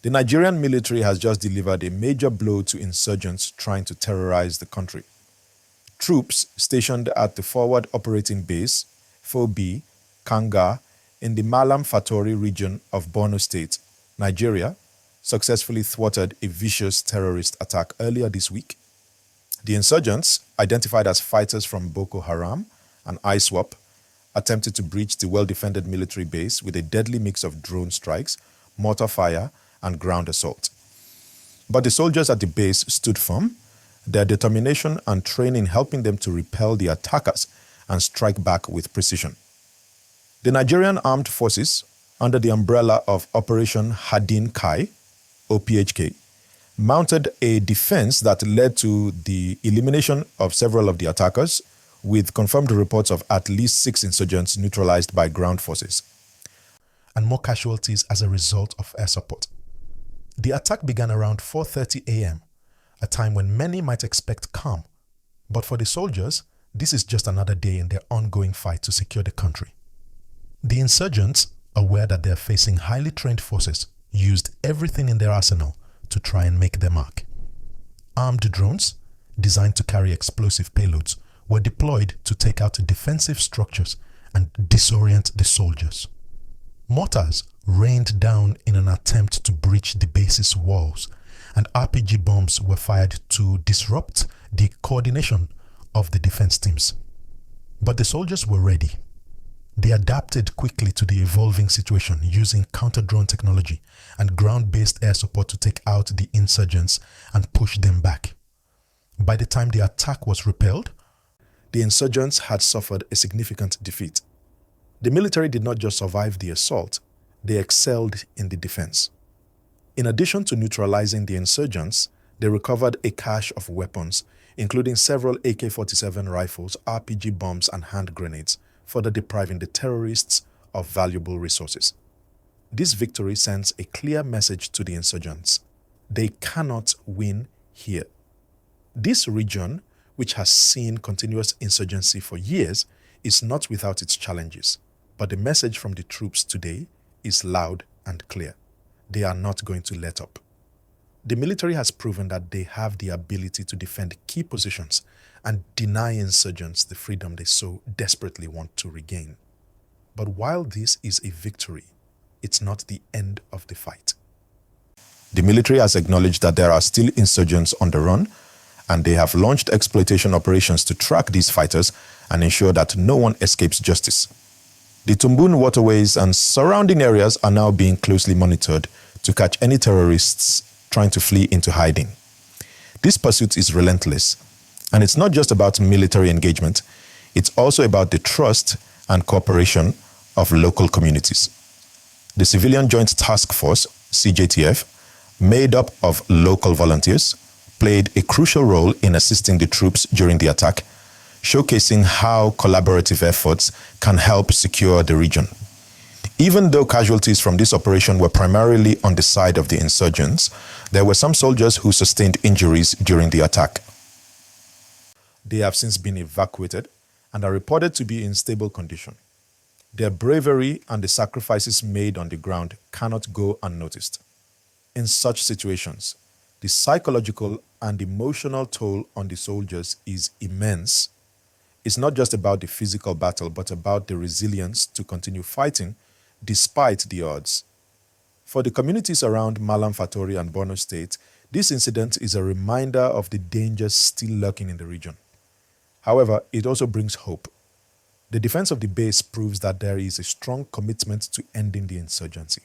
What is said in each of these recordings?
The Nigerian military has just delivered a major blow to insurgents trying to terrorize the country. Troops stationed at the Forward Operating Base, FOB Kangar, in the Mallam Fatori region of Borno State, Nigeria, successfully thwarted a vicious terrorist attack earlier this week. The insurgents, identified as fighters from Boko Haram and ISWAP, attempted to breach the well-defended military base with a deadly mix of drone strikes, mortar fire, and ground assault. But the soldiers at the base stood firm, their determination and training helping them to repel the attackers and strike back with precision. The Nigerian Armed Forces, under the umbrella of Operation Hadin Kai, OPHK, mounted a defense that led to the elimination of several of the attackers, with confirmed reports of at least 6 insurgents neutralized by ground forces, and more casualties as a result of air support. The attack began around 4:30 a.m., a time when many might expect calm. But for the soldiers, this is just another day in their ongoing fight to secure the country. The insurgents, aware that they are facing highly trained forces, used everything in their arsenal to try and make their mark. Armed drones, designed to carry explosive payloads, were deployed to take out defensive structures and disorient the soldiers. Mortars rained down in an attempt to breach the base's walls, and RPG bombs were fired to disrupt the coordination of the defense teams. But the soldiers were ready. They adapted quickly to the evolving situation using counter-drone technology and ground-based air support to take out the insurgents and push them back. By the time the attack was repelled, the insurgents had suffered a significant defeat. The military did not just survive the assault, they excelled in the defense. In addition to neutralizing the insurgents, they recovered a cache of weapons, including several AK-47 rifles, RPG bombs, and hand grenades, further depriving the terrorists of valuable resources. This victory sends a clear message to the insurgents. They cannot win here. This region, which has seen continuous insurgency for years, is not without its challenges. But the message from the troops today is loud and clear. They are not going to let up. The military has proven that they have the ability to defend key positions and deny insurgents the freedom they so desperately want to regain. But while this is a victory, it's not the end of the fight. The military has acknowledged that there are still insurgents on the run, and they have launched exploitation operations to track these fighters and ensure that no one escapes justice. The Tumbun waterways and surrounding areas are now being closely monitored to catch any terrorists trying to flee into hiding. This pursuit is relentless, and it's not just about military engagement, it's also about the trust and cooperation of local communities. The Civilian Joint Task Force, CJTF, made up of local volunteers, played a crucial role in assisting the troops during the attack, showcasing how collaborative efforts can help secure the region. Even though casualties from this operation were primarily on the side of the insurgents, there were some soldiers who sustained injuries during the attack. They have since been evacuated and are reported to be in stable condition. Their bravery and the sacrifices made on the ground cannot go unnoticed. In such situations, the psychological and emotional toll on the soldiers is immense. It's not just about the physical battle, but about the resilience to continue fighting despite the odds. For the communities around Mallam Fatori and Borno State, this incident is a reminder of the dangers still lurking in the region. However, it also brings hope. The defense of the base proves that there is a strong commitment to ending the insurgency.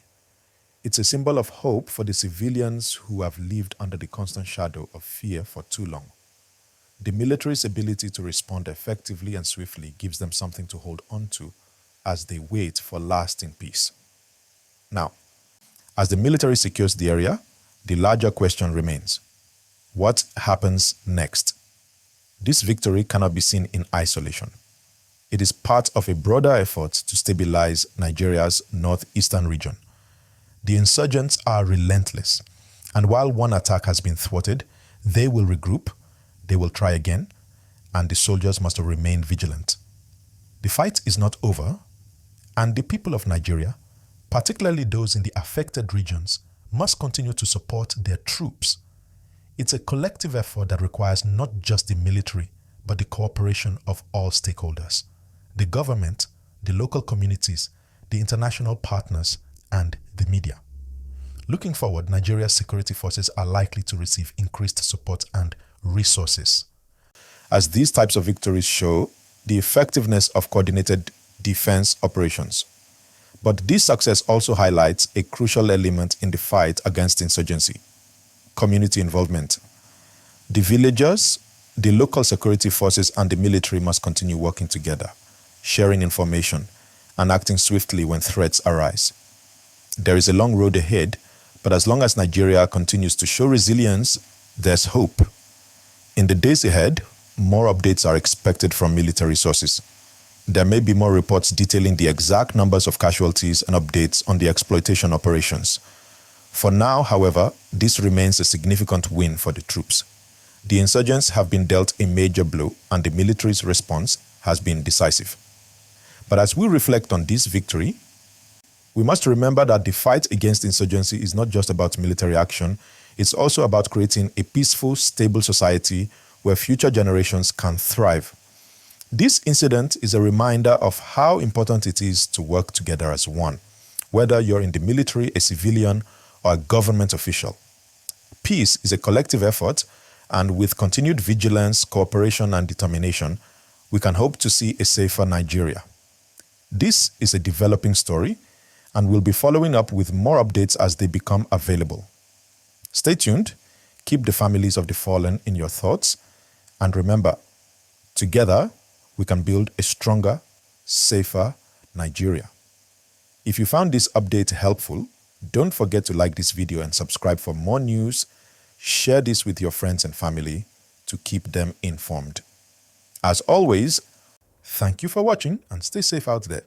It's a symbol of hope for the civilians who have lived under the constant shadow of fear for too long. The military's ability to respond effectively and swiftly gives them something to hold on to as they wait for lasting peace. Now, as the military secures the area, the larger question remains: what happens next? This victory cannot be seen in isolation. It is part of a broader effort to stabilize Nigeria's northeastern region. The insurgents are relentless, and while one attack has been thwarted, they will regroup, they will try again, and the soldiers must remain vigilant. The fight is not over, and the people of Nigeria, particularly those in the affected regions, must continue to support their troops. It's a collective effort that requires not just the military, but the cooperation of all stakeholders: the government, the local communities, the international partners, and the media. Looking forward, Nigeria's security forces are likely to receive increased support and resources, as these types of victories show the effectiveness of coordinated defense operations. But this success also highlights a crucial element in the fight against insurgency: community involvement. The villagers, the local security forces, and the military must continue working together, sharing information, and acting swiftly when threats arise. There is a long road ahead, but as long as Nigeria continues to show resilience, there's hope. In the days ahead, more updates are expected from military sources. There may be more reports detailing the exact numbers of casualties and updates on the exploitation operations. For now, however, this remains a significant win for the troops. The insurgents have been dealt a major blow, and the military's response has been decisive. But as we reflect on this victory, we must remember that the fight against insurgency is not just about military action, it's also about creating a peaceful, stable society where future generations can thrive. This incident is a reminder of how important it is to work together as one, whether you're in the military, a civilian, or a government official. Peace is a collective effort, and with continued vigilance, cooperation, and determination, we can hope to see a safer Nigeria. This is a developing story, and we'll be following up with more updates as they become available. Stay tuned, keep the families of the fallen in your thoughts, and remember, together, we can build a stronger, safer Nigeria. If you found this update helpful, don't forget to like this video and subscribe for more news. Share this with your friends and family to keep them informed. As always, thank you for watching and stay safe out there.